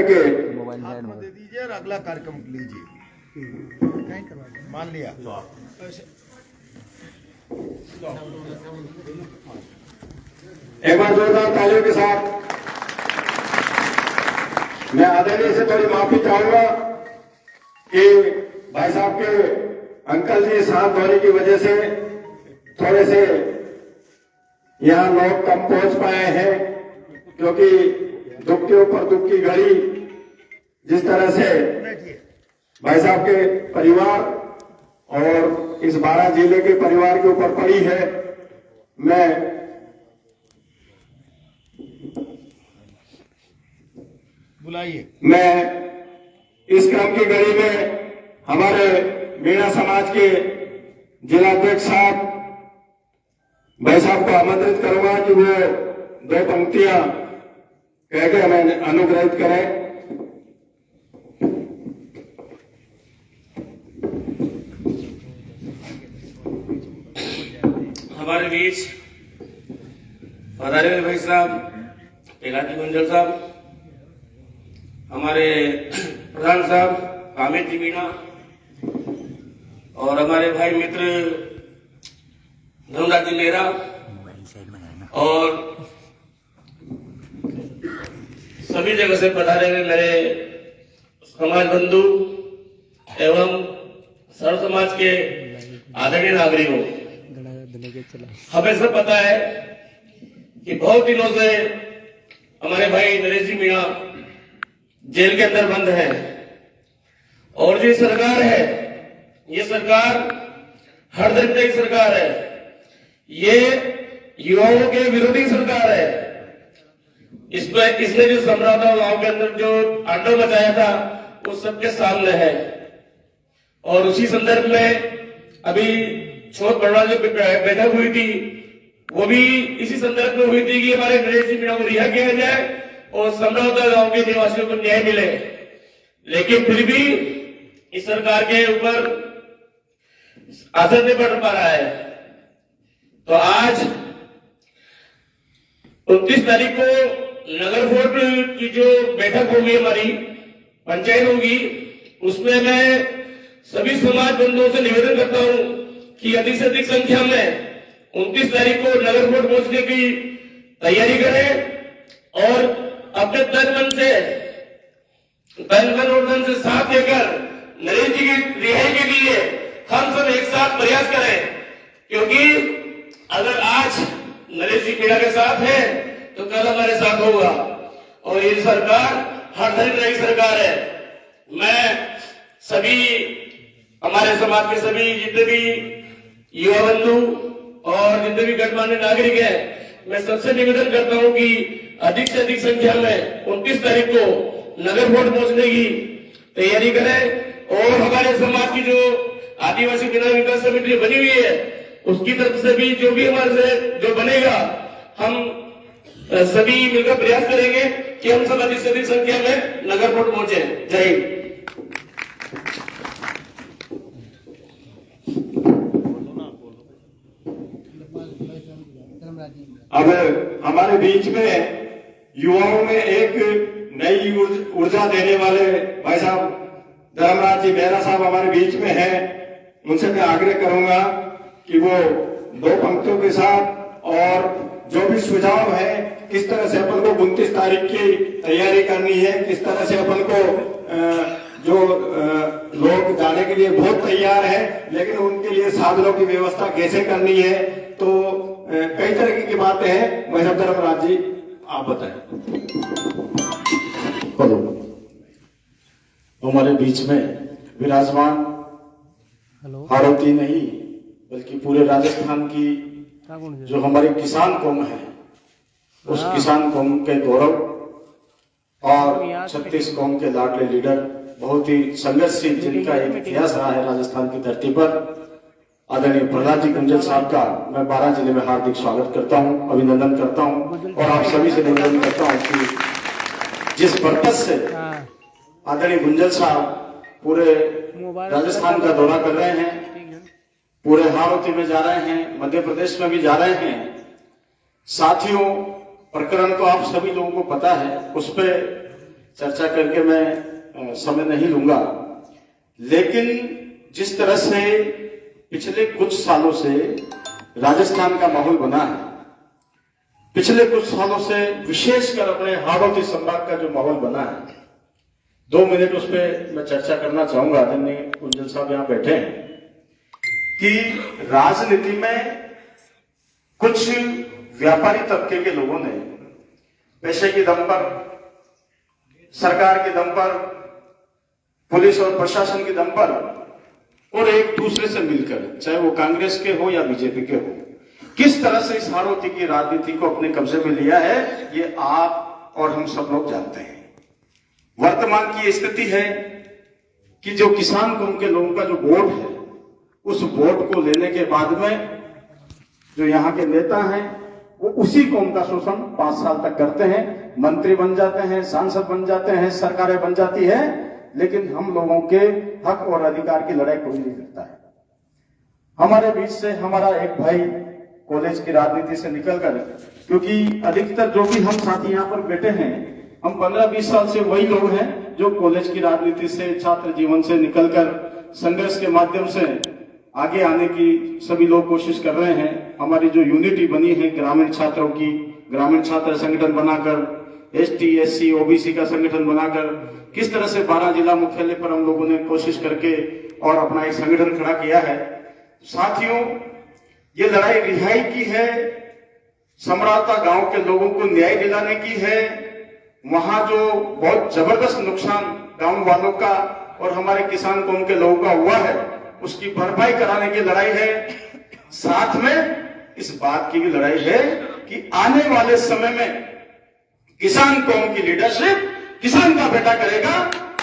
करके हाथ में दे दीजिए और अगला कार्यक्रम लीजिए। मान लिया। एक बार जोरदार तालियों के साथ मैं आदरणीय से थोड़ी माफी चाहूंगा कि भाई साहब के अंकल जी साथ होने की वजह से थोड़े से यहां लोग कम पहुंच पाए हैं, क्योंकि दुख के ऊपर दुख की घड़ी जिस तरह से भाई साहब के परिवार और इस 12 जिले के परिवार के ऊपर पड़ी है, मैं इस क्रम की घड़ी में हमारे मीणा समाज के जिलाध्यक्ष साहब भाई साहब को आमंत्रित करूंगा कि वो 2 पंक्तियां कहकर हमें अनुग्रहित करें। हमारे बीच पधारे भाई साहब आदित्य गुंजल साहब, हमारे प्रधान साहब हामिद जी मीणा और हमारे भाई मित्र धर्मराज जी मेहरा और सभी जगह से पधारे हुए मेरे समाज बंधु एवं सर्व समाज के आदरणीय नागरिकों, हमें सब पता है कि बहुत दिनों से हमारे भाई नरेश जी मीणा जेल के अंदर बंद है और जो सरकार है, ये सरकार हर दरिद्र की सरकार है, ये युवाओं के विरोधी सरकार है। इसने जो समरावता गांव के अंदर जो आंदोलन मचाया था वो सबके सामने है और उसी संदर्भ में अभी छोट बड़ा जो बैठक हुई थी वो भी इसी संदर्भ में हुई थी कि हमारे नरेश जी मीणा को रिहा किया जाए और समरावता गांव के निवासियों को न्याय मिले। लेकिन फिर भी इस सरकार के ऊपर असर नहीं पड़ पा रहा है। तो आज 29 तारीख को नगर बोर्ड की जो बैठक होगी, हमारी पंचायत होगी, उसमें मैं सभी समाज बंधुओं से निवेदन करता हूं कि अधिक से अधिक संख्या में 29 तारीख को नगर बोर्ड पहुंचने की तैयारी करें और अपने तन मन और धन से साथ देकर नरेश जी की रिहाई के लिए हम सब एक साथ प्रयास करें, क्योंकि अगर आज नरेश जी मीणा के साथ है तो कल हमारे साथ होगा और ये सरकार हर दरिद्र की सरकार है। मैं सभी हमारे समाज के सभी जितने भी युवा बंधु और जितने भी गणमान्य नागरिक हैं, मैं सबसे निवेदन करता हूं कि अधिक से अधिक संख्या में 29 तारीख को नगर बोर्ड पहुंचने की तैयारी करें और हमारे समाज की जो आदिवासी जिला विकास समिति बनी हुई है उसकी तरफ से भी जो भी हमारे से जो बनेगा, हम सभी मिलकर प्रयास करेंगे कि हम सब अधिक से अधिक संख्या में नगर बोर्ड पहुंचे। जय हिंद। अब हमारे बीच में युवाओं में एक नई ऊर्जा देने वाले भाई साहब धर्मराज जी मेहरा साहब हमारे बीच में हैं। उनसे मैं आग्रह करूंगा कि वो 2 पंक्तियों के साथ और जो भी सुझाव है, किस तरह से अपन को 29 तारीख की तैयारी करनी है, किस तरह से अपन को जो लोग जाने के लिए बहुत तैयार है, लेकिन उनके लिए साधनों की व्यवस्था कैसे करनी है, तो कई तरह की बातें हैं। भाई साहब धर्मराज जी आप बताएं। हमारे बीच में विराजमान हाड़ौती नहीं बल्कि पूरे राजस्थान की जो हमारी किसान कौम है, उस किसान कौम के गौरव और 36 कौम के लाडले लीडर, बहुत ही संघर्षशील जिनका एक इतिहास रहा है राजस्थान की धरती पर, आदरणीय प्रहलाद जी गुंजल साहब का मैं 12 जिले में हार्दिक स्वागत करता हूं, अभिनंदन करता हूं और आप सभी से निवेदन करता हूं कि जिस पर्पस से आदरणीय गुंजल साहब पूरे राजस्थान का दौरा कर रहे हैं, पूरे हाड़ौती में जा रहे हैं, मध्य प्रदेश में भी जा रहे हैं। साथियों, प्रकरण तो आप सभी लोगों को पता है, उस पर चर्चा करके मैं समय नहीं लूंगा, लेकिन जिस तरह से पिछले कुछ सालों से राजस्थान का माहौल बना है, पिछले कुछ सालों से विशेषकर अपने हाड़ौती संभाग का जो माहौल बना है, 2 मिनट उस पर मैं चर्चा करना चाहूंगा। आदरणीय गुंजल साहब यहाँ बैठे हैं कि राजनीति में कुछ व्यापारी तबके के लोगों ने पैसे के दम पर, सरकार के दम पर, पुलिस और प्रशासन के दम पर और एक दूसरे से मिलकर, चाहे वो कांग्रेस के हो या बीजेपी के हो, किस तरह से इस हाड़ौती की राजनीति को अपने कब्जे में लिया है, ये आप और हम सब लोग जानते हैं। वर्तमान की स्थिति है कि जो किसान कौम के लोगों का जो वोट है, उस वोट को लेने के बाद में जो यहाँ के नेता हैं वो उसी कौम का शोषण 5 साल तक करते हैं, मंत्री बन जाते हैं, सांसद बन जाते हैं, सरकारें बन जाती है, लेकिन हम लोगों के हक और अधिकार की लड़ाई कोई नहीं करता है। हमारे बीच से हमारा एक भाई कॉलेज की राजनीति से निकलकर, क्योंकि अधिकतर जो भी हम साथी यहाँ पर बैठे हैं, हम 15-20 साल से वही लोग हैं जो कॉलेज की राजनीति से, छात्र जीवन से निकलकर संघर्ष के माध्यम से आगे आने की सभी लोग कोशिश कर रहे हैं। हमारी जो यूनिटी बनी है ग्रामीण छात्रों की, ग्रामीण छात्र संगठन बनाकर, ST SC OBC का संगठन बनाकर, किस तरह से 12 जिला मुख्यालय पर हम लोगों ने कोशिश करके और अपना एक संगठन खड़ा किया है। साथियों, ये लड़ाई रिहाई की है, समराता गांव के लोगों को न्याय दिलाने की है। वहां जो बहुत जबरदस्त नुकसान गांव वालों का और हमारे किसान कौम के लोगों का हुआ है, उसकी भरपाई कराने की लड़ाई है। साथ में इस बात की भी लड़ाई है कि आने वाले समय में किसान कौम की लीडरशिप किसान का बेटा करेगा,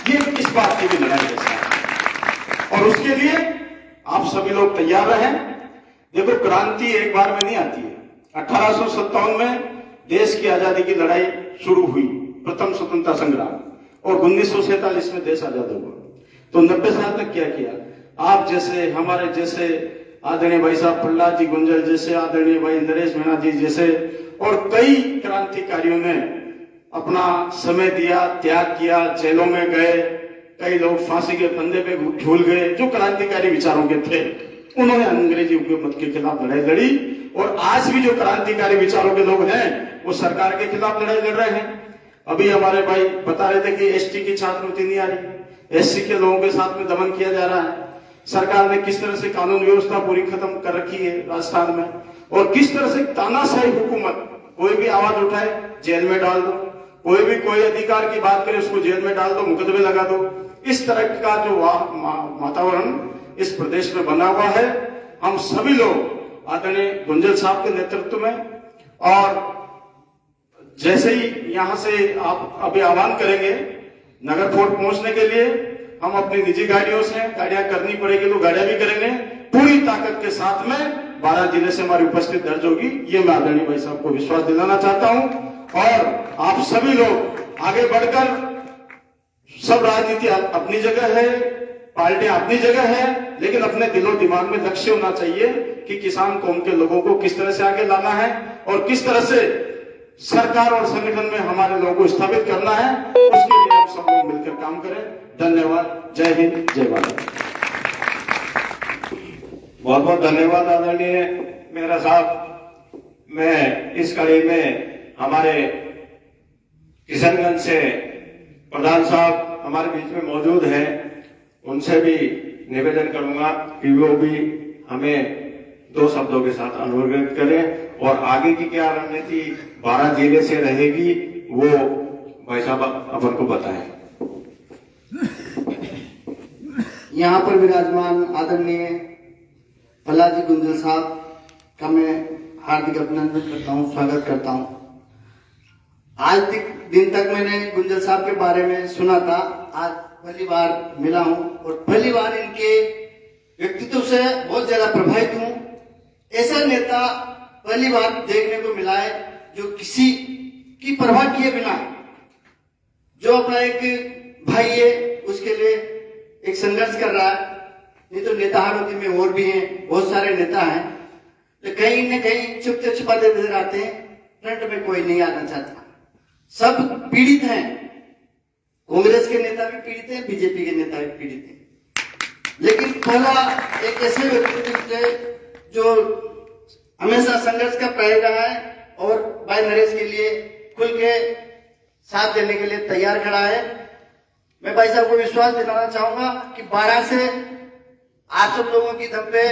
ये इस बात की भी लड़ाई है। और उसके लिए आप सभी लोग तैयार रहें। देखो, क्रांति एक बार में नहीं आती है। 1857 में देश की आजादी की लड़ाई शुरू हुई, प्रथम स्वतंत्रता संग्राम, और 1947 में देश आजाद हुआ। तो 90 साल तक क्या किया? आप जैसे, हमारे जैसे, आदरणीय भाई साहब प्रहलाद जी गुंजल जैसे, आदरणीय भाई नरेश मीणा जी जैसे और कई क्रांतिकारियों ने अपना समय दिया, त्याग किया, जेलों में गए, कई लोग फांसी के फंदे पे झूल गए। जो क्रांतिकारी विचारों के थे, उन्होंने अंग्रेजी हुकूमत के खिलाफ लड़ाई लड़ी, और आज भी जो क्रांतिकारी विचारों के लोग हैं वो सरकार के खिलाफ लड़ाई लड़ रहे हैं। अभी हमारे भाई बता रहे थे कि ST की छात्रवृत्ति नहीं आ रही, SC के लोगों के साथ में दमन किया जा रहा है। सरकार ने किस तरह से कानून व्यवस्था पूरी खत्म कर रखी है राजस्थान में, और किस तरह से तानाशाही हुकूमत, कोई भी आवाज उठाए जेल में डाल दो, कोई भी कोई अधिकार की बात करे उसको जेल में डाल दो, मुकदमे लगा दो। इस तरह का जो वातावरण इस प्रदेश में बना हुआ है, हम सभी लोग आदरणीय गुंजल साहब के नेतृत्व में, और जैसे ही यहां से आप अभी आह्वान करेंगे नगर फोर्ट पहुंचने के लिए, हम अपनी निजी गाड़ियों से, गाड़ियां करनी पड़ेगी तो गाड़ियां भी करेंगे, पूरी ताकत के साथ में 12 जिले से हमारी उपस्थिति दर्ज होगी। ये मैं आदरणीय भाई साहब को विश्वास दिलाना चाहता हूं। और आप सभी लोग आगे बढ़कर, सब राजनीति अपनी जगह है, पार्टियां अपनी जगह है, लेकिन अपने दिलो दिमाग में लक्ष्य होना चाहिए कि किसान कौम के लोगों को किस तरह से आगे लाना है और किस तरह से सरकार और संगठन में हमारे लोगों को स्थापित करना है। उसके लिए हम सब लोग मिलकर काम करें। धन्यवाद। जय हिंद, जय भारत। बहुत बहुत धन्यवाद आदरणीय मेहरा साहब। मैं इस कड़ी में हमारे किशनगंज से प्रधान साहब हमारे बीच में मौजूद हैं, उनसे भी निवेदन करूंगा कि वो भी हमें 2 शब्दों के साथ अनुरोध करें, और आगे की क्या रणनीति 12 जिले से रहेगी वो भाई साहब अपन को बताएं। यहाँ पर विराजमान आदरणीय प्रहलाद जी गुंजल साहब का मैं हार्दिक अभिनंदन करता हूँ, स्वागत करता हूँ। आज दिन तक मैंने गुंजल साहब के बारे में सुना था, आज पहली बार मिला हूँ और पहली बार इनके व्यक्तित्व से बहुत ज्यादा प्रभावित हूँ। ऐसा नेता पहली बार देखने को मिला है जो किसी की परवाह किए बिना, जो अपना एक भाई है उसके लिए एक संघर्ष कर रहा है। नहीं तो नेता हाड़ौती में और भी हैं, बहुत सारे नेता हैं, तो कहीं न कहीं छुपते छुपाते नजर आते हैं, फ्रंट में कोई नहीं आना चाहता। सब पीड़ित हैं, कांग्रेस के नेता भी पीड़ित हैं, बीजेपी के नेता भी पीड़ित हैं। लेकिन पहला एक ऐसे व्यक्तित्व है जो हमेशा संघर्ष का प्रयास रहा है और भाई नरेश के लिए खुल के साथ देने के लिए तैयार खड़ा है। मैं भाई साहब को विश्वास दिलाना चाहूंगा कि 12 से आप सब लोगों की दम पे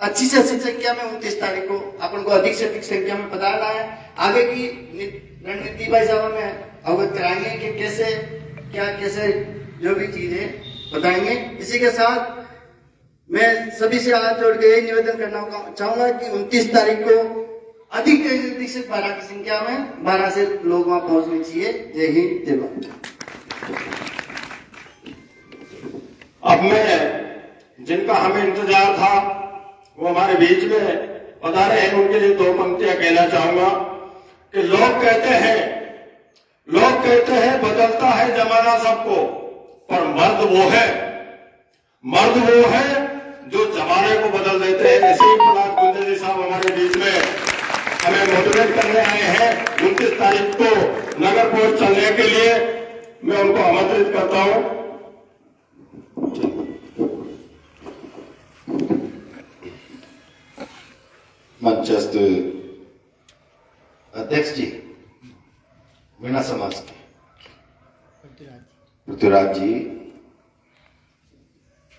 अच्छी से अच्छी संख्या में 29 तारीख को अपन को अधिक से अधिक संख्या में बताना है। आगे की रणनीति भाई साहब हमें अवगत कराएंगे कि कैसे क्या कैसे जो भी चीजें बताएंगे। इसी के साथ मैं सभी से हाथ जोड़ के यही निवेदन करना चाहूंगा कि 29 तारीख को अधिक से 12 की संख्या में 12 से लोग वहां पहुंचने चाहिए। जय हिंद, जय भारत। अब मैं जिनका हमें इंतजार था वो हमारे बीच में पधारे हैं, उनके लिए 2 पंक्तियां कहना चाहूंगा कि लोग कहते हैं बदलता है जमाना सबको, पर मर्द वो है जो जमाने को बदल देते हैं। ऐसे ही प्रहलाद गुंजर जी साहब हमारे बीच में हमें मोटिवेट करने आए हैं। 29 तारीख को नगर पोस्ट चलने के लिए मैं उनको आमंत्रित करता हूं। मंचस्थ अध्यक्ष जी, मीणा समाज के पृथ्वीराज जी,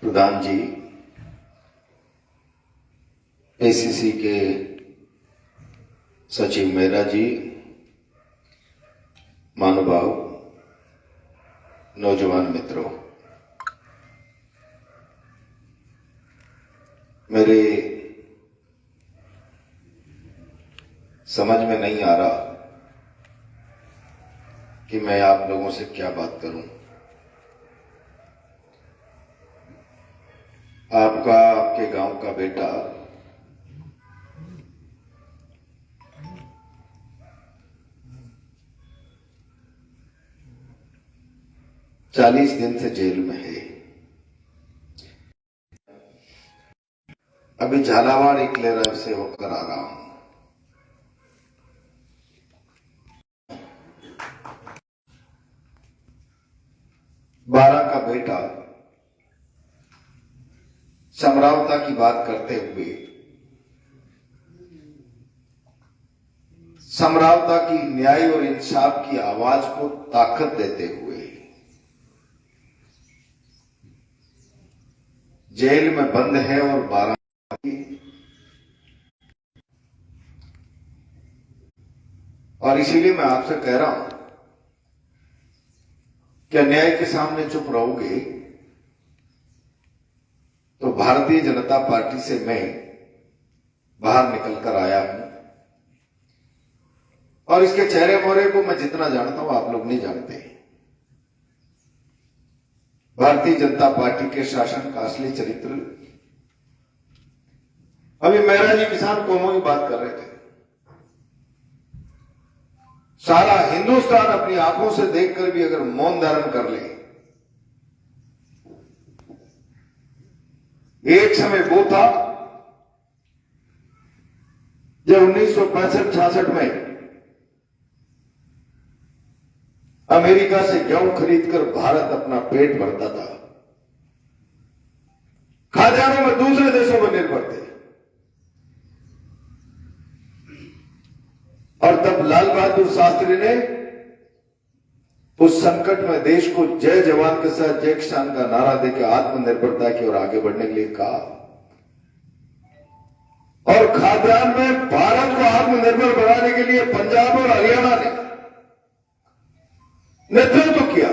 प्रधान जी, एसीसी के सचिव मेहरा जी, महानुभाव, नौजवान मित्रों, मेरे समझ में नहीं आ रहा कि मैं आप लोगों से क्या बात करूं। आपके गांव का बेटा चालीस दिन से जेल में है। अभी झालावाड़ इकलेरा से होकर आ रहा हूं। बारह का बेटा समरावता की बात करते हुए, समरावता की न्याय और इंसाफ की आवाज को ताकत देते हुए जेल में बंद है और 12 और इसीलिए मैं आपसे कह रहा हूं कि न्याय के सामने चुप रहोगे तो भारतीय जनता पार्टी से मैं बाहर निकलकर आया हूं और इसके चेहरे मोहरे को मैं जितना जानता हूं आप लोग नहीं जानते। भारतीय जनता पार्टी के शासन का असली चरित्र, अभी मेहरा जी किसान कौमों की बात कर रहे थे। सारा हिंदुस्तान अपनी आंखों से देखकर भी अगर मौन धारण कर ले, एक समय वो था जब 1965-66 में अमेरिका से गेहूं खरीदकर भारत अपना पेट भरता था, खाद्यान्नों में दूसरे देशों पर निर्भर थे। और तब लाल बहादुर शास्त्री ने उस संकट में देश को जय जवान के साथ जय किसान का नारा देकर आत्मनिर्भरता की ओर आगे बढ़ने के लिए कहा और खाद्यान्न में भारत को आत्मनिर्भर बनाने के लिए पंजाब और हरियाणा ने नेतृत्व किया।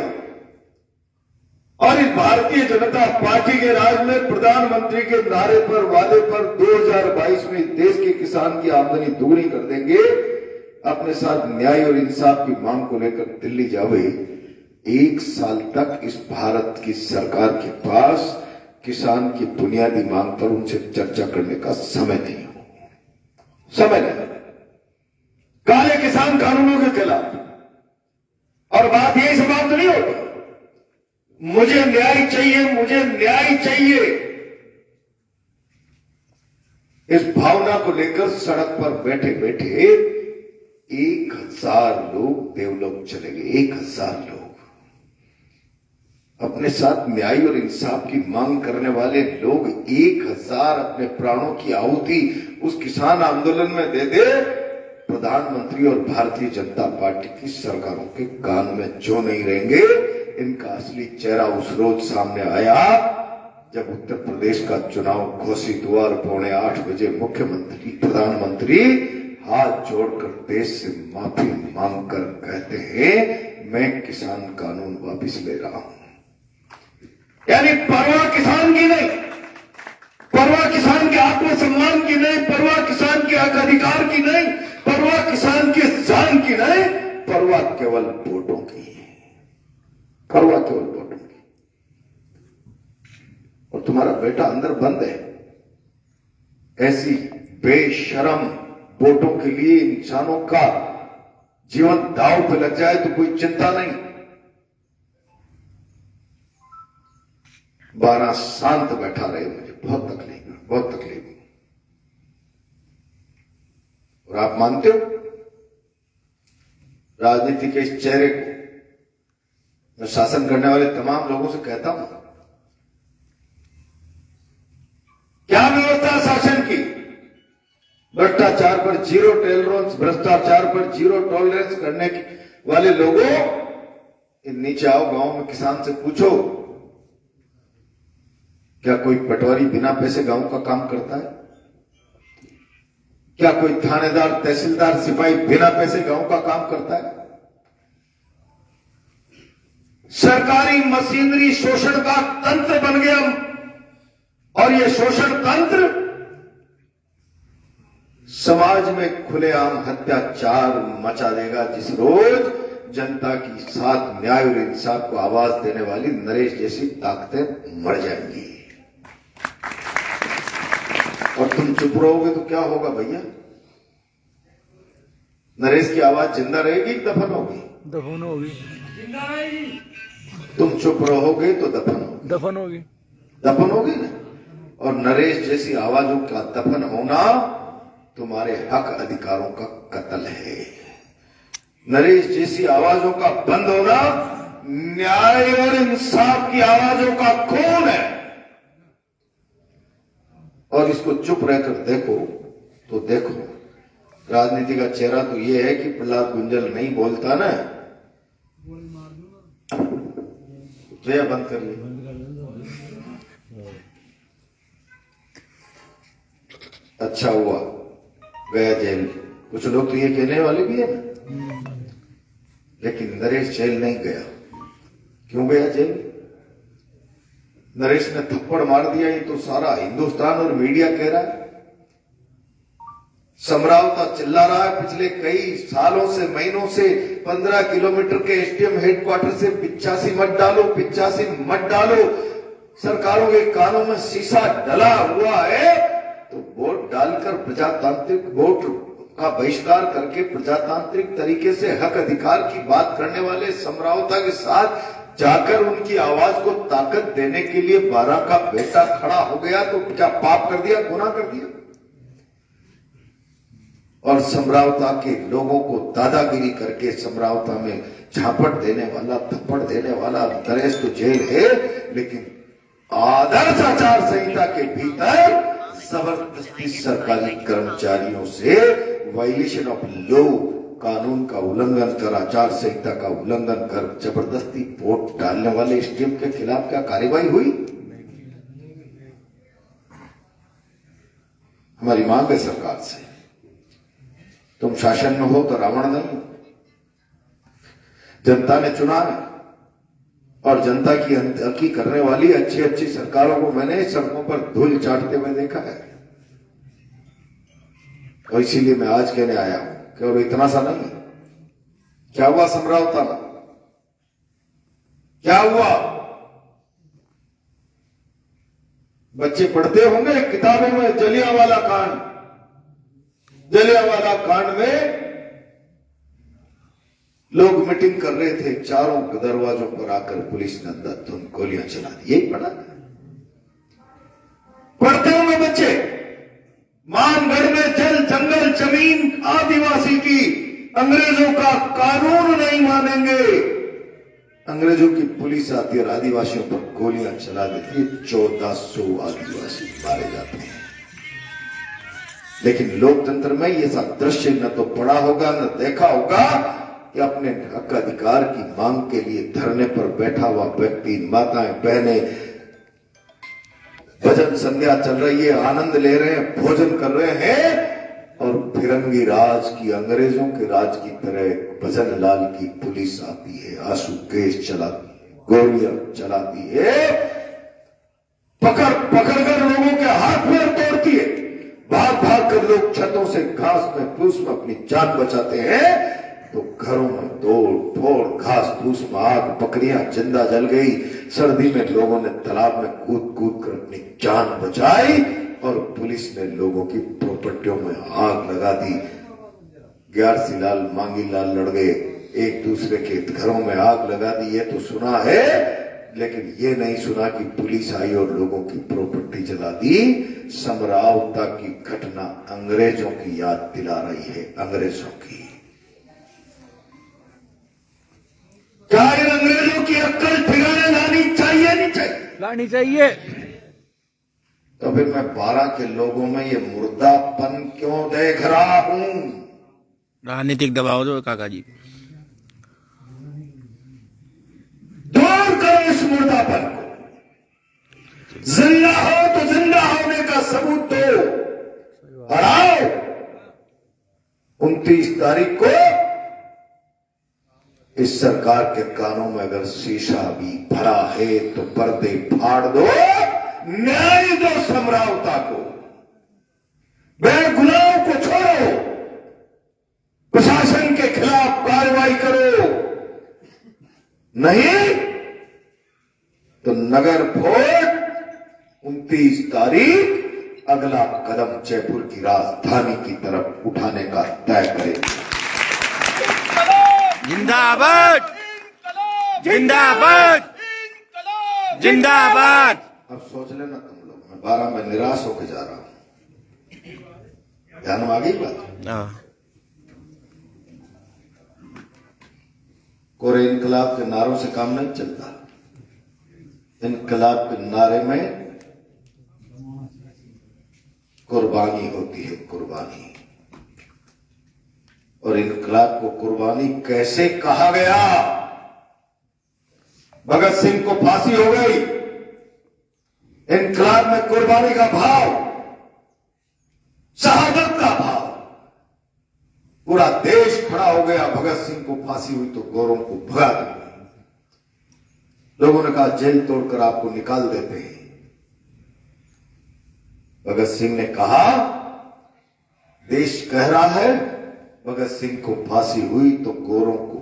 और इस भारतीय जनता पार्टी के राज में प्रधानमंत्री के नारे पर, वादे पर 2022 में देश के किसान की आमदनी दोगुनी कर देंगे, अपने साथ न्याय और इंसाफ की मांग को लेकर दिल्ली जावे। 1 साल तक इस भारत की सरकार के पास किसान की बुनियादी मांग पर उनसे चर्चा करने का समय नहीं हो, समय नहीं। काले किसान कानूनों के खिलाफ, और बात यही समाप्त नहीं होती, मुझे न्याय चाहिए, मुझे न्याय चाहिए, इस भावना को लेकर सड़क पर बैठे बैठे 1000 लोग देवलोक चले गए। 1000 लोग अपने साथ न्याय और इंसाफ की मांग करने वाले लोग 1000 अपने प्राणों की आहुति उस किसान आंदोलन में दे दे, प्रधानमंत्री और भारतीय जनता पार्टी की सरकारों के कान में जो नहीं रहेंगे। इनका असली चेहरा उस रोज सामने आया जब उत्तर प्रदेश का चुनाव घोषित हुआ और 7:45 बजे मुख्यमंत्री प्रधानमंत्री हाथ जोड़कर देश से माफी मांगकर कहते हैं मैं किसान कानून वापस ले रहा हूं। यानी परवाह किसान की नहीं, परवाह किसान के आत्मसम्मान की नहीं, परवाह किसान के हक अधिकार की नहीं, परवाह किसान के जान की नहीं, परवाह केवल वोटों की, परवाह केवल वोटों की। और तुम्हारा बेटा अंदर बंद है। ऐसी बेशरम वोटों के लिए इंसानों का जीवन दांव पे लग जाए तो कोई चिंता नहीं। 12 शांत बैठा रहे, मुझे बहुत तकलीफ है, बहुत तकलीफ है। और आप मानते हो राजनीति के इस चेहरे को मैं शासन करने वाले तमाम लोगों से कहता हूं, क्या व्यवस्था शासन की? भ्रष्टाचार पर जीरो टॉलरेंस, भ्रष्टाचार पर जीरो टॉलरेंस करने वाले लोगों, नीचे आओ, गांव में किसान से पूछो क्या कोई पटवारी बिना पैसे गांव का काम करता है? क्या कोई थानेदार, तहसीलदार, सिपाही बिना पैसे गांव का काम करता है? सरकारी मशीनरी शोषण का तंत्र बन गया और यह शोषण तंत्र समाज में खुलेआम अत्याचार मचा देगा। जिस रोज जनता की साथ न्याय और इंसाफ को आवाज देने वाली नरेश जैसी ताकतें मर जाएंगी। और तुम चुप रहोगे तो क्या होगा भैया? नरेश की आवाज जिंदा रहेगी, दफन होगी? दफन होगी। तुम चुप रहोगे तो दफन होगी, दफन होगी, दफन होगी ना। और नरेश जैसी आवाजों का दफन होना तुम्हारे हक अधिकारों का कत्ल है। नरेश जैसी आवाजों का बंद होना न्याय और इंसाफ की आवाजों का खून है। और इसको चुप रहकर देखो तो देखो, राजनीति का चेहरा तो यह है कि प्रहलाद गुंजल नहीं बोलता ना, जया बंद करिए। अच्छा हुआ गया जेल। कुछ लोग तो ये कहने वाले भी है ना, लेकिन नरेश जेल नहीं गया। क्यों गया जेल? नरेश ने थप्पड़ मार दिया, ये तो सारा हिंदुस्तान और मीडिया कह रहा है। समरावता चिल्ला रहा है पिछले कई सालों से, महीनों से, 15 किलोमीटर के एसडीएम हेडक्वार्टर से 85 मत डालो, 85 मत डालो। सरकारों के कानों में शीशा डला हुआ है तो वोट डालकर प्रजातांत्रिक वोट का बहिष्कार करके प्रजातांत्रिक तरीके से हक अधिकार की बात करने वाले समरावता के साथ जाकर उनकी आवाज को ताकत देने के लिए 12 का बेटा खड़ा हो गया तो क्या पाप कर दिया, गुनाह कर दिया? और समरावता के लोगों को दादागिरी करके समरावता में झापट देने वाला, थप्पड़ देने वाला नरेश तो जेल है, लेकिन आदर्श आचार संहिता के भीतर जबरदस्ती सरकारी कर्मचारियों से वायलेशन ऑफ लॉ, कानून का उल्लंघन कर, आचार संहिता का उल्लंघन कर जबरदस्ती वोट डालने वाले एसडीएम के खिलाफ क्या कार्रवाई हुई? हमारी मांग है सरकार से, तुम शासन में हो तो रावण नहीं हो। जनता ने चुना है और जनता की अनदेखी करने वाली अच्छी अच्छी सरकारों को मैंने सड़कों पर धूल चाटते हुए देखा है। और इसीलिए मैं आज कहने आया हूं केवल इतना सा नहीं। क्या हुआ समरावता में? क्या हुआ? बच्चे पढ़ते होंगे किताबों में जलियांवाला कांड। जलियांवाला कांड में लोग मीटिंग कर रहे थे, चारों दरवाजों पर आकर पुलिस ने अंधाधुंध गोलियां चला दी। यही पढ़ा? पढ़ते होंगे बच्चे। मानगढ़ में जल, जंगल, जमीन आदिवासी की, अंग्रेजों का कानून नहीं मानेंगे, अंग्रेजों की पुलिस आती है और आदिवासियों पर गोलियां चला देती है, 1400 आदिवासी मारे जाते हैं। लेकिन लोकतंत्र में ये सब दृश्य न तो पढ़ा होगा न देखा होगा कि अपने हक अधिकार की मांग के लिए धरने पर बैठा हुआ व्यक्ति, माताएं बहनें, भजन संध्या चल रही है, आनंद ले रहे हैं, भोजन कर रहे हैं, और फिरंगी राज की, अंग्रेजों के राज की तरह भजन लाल की पुलिस आती है, आंसू गैस चलाती है, गोलियां चलाती है, पकड़ कर लोगों के हाथ पैर तोड़ती है, भाग कर लोग छतों से घास में फूस में अपनी जान बचाते हैं, तो घरों में तोड़ फोड़, घास फूस में आग, बकरियां जिंदा जल गई। सर्दी में लोगों ने तालाब में कूद कर अपनी जान बचाई और पुलिस ने लोगों की प्रॉपर्टियों में आग लगा दी। ग्यारसी लाल, मांगी लाल लड़ गए, एक दूसरे के घरों में आग लगा दी। ये तो सुना है, लेकिन ये नहीं सुना कि पुलिस आई और लोगों की प्रॉपर्टी जला दी। समरावता की घटना अंग्रेजों की याद दिला रही है, अंग्रेजों की। क्या इन अंग्रेजों की अक्ल ठिकाने लानी चाहिए? नहीं चाहिए, लानी चाहिए। तो फिर मैं 12 के लोगों में ये मुर्दापन क्यों देख रहा हूं? राजनीतिक दबाव दो काका जी, दूर करो इस मुर्दापन को। जिंदा हो तो जिंदा होने का सबूत दो और आओ 29 तारीख को इस सरकार के कानों में अगर शीशा भी भरा है तो पर्दे फाड़ दो, न्याय दो समरावता को, बेगुनाहों को छोड़ो, प्रशासन के खिलाफ कार्रवाई करो, नहीं तो नगर फोर्ट 29 तारीख अगला कदम जयपुर की राजधानी की तरफ उठाने का तय करेगी। जिंदाबाद, जिंदाबाद, जिंदाबाद। अब सोच लेना तुम लोग, मैं 12 में निराश होकर जा रहा हूं। ध्यान में आ गई बात? कोरे इनकलाब के नारों से काम नहीं चलता। इनकलाब के नारे में कुर्बानी होती है, कुर्बानी। और इनकलाब को कुर्बानी कैसे कहा गया? भगत सिंह को फांसी हो गई, इनकलाब में कुर्बानी का भाव, शहादत का भाव, पूरा देश खड़ा हो गया। भगत सिंह को फांसी हुई तो गौरों को भगा दिया। लोगों ने कहा जेल तोड़कर आपको निकाल देते हैं। भगत सिंह ने कहा देश कह रहा है भगत सिंह को फांसी हुई तो गोरों को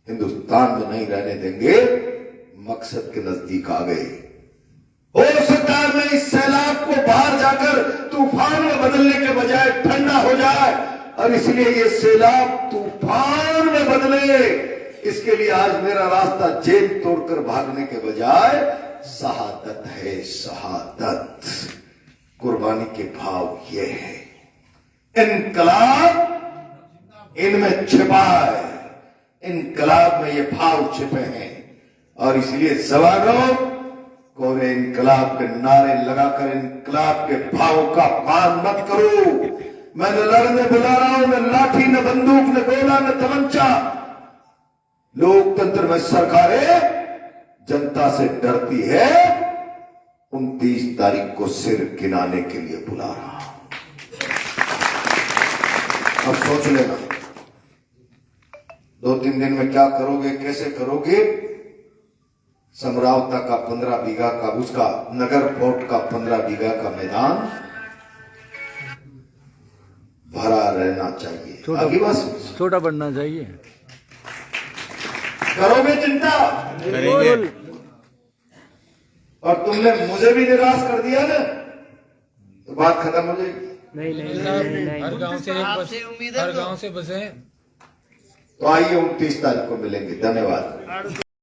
हिंदुस्तान में नहीं रहने देंगे। मकसद के नजदीक आ गए। हो सकता है इस सैलाब को बाहर जाकर तूफान में बदलने के बजाय ठंडा हो जाए, और इसलिए ये सैलाब तूफान में बदले। इसके लिए आज मेरा रास्ता जेल तोड़कर भागने के बजाय शहादत है, शहादत। कुर्बानी के भाव ये है। इनकलाब इनमें छिपा है, इनकलाब में ये भाव छिपे हैं, और इसलिए जवानों कोरे इनकलाब के नारे लगाकर इनकलाब के भाव का मान मत करो। मैं न लड़ने बुला रहा हूं, न लाठी, न बंदूक, न गोला, न तमंचा। लोकतंत्र में सरकारें जनता से डरती है। 29 तारीख को सिर गिनाने के लिए बुला रहा हूं। अब सोच लेना 2-3 दिन में क्या करोगे, कैसे करोगे। समरावता का 15 बीघा का, उसका नगर फोर्ट का 15 बीघा का मैदान भरा रहना चाहिए। आगे बस छोटा बनना चाहिए। करोगे चिंता? करेंगे। और तुमने मुझे भी निराश कर दिया ना, तो बात खत्म हो जाएगी। नहीं। हर गांव से एक बस, हर गांव से बसें। तो आइए 29 तारीख को मिलेंगे। धन्यवाद।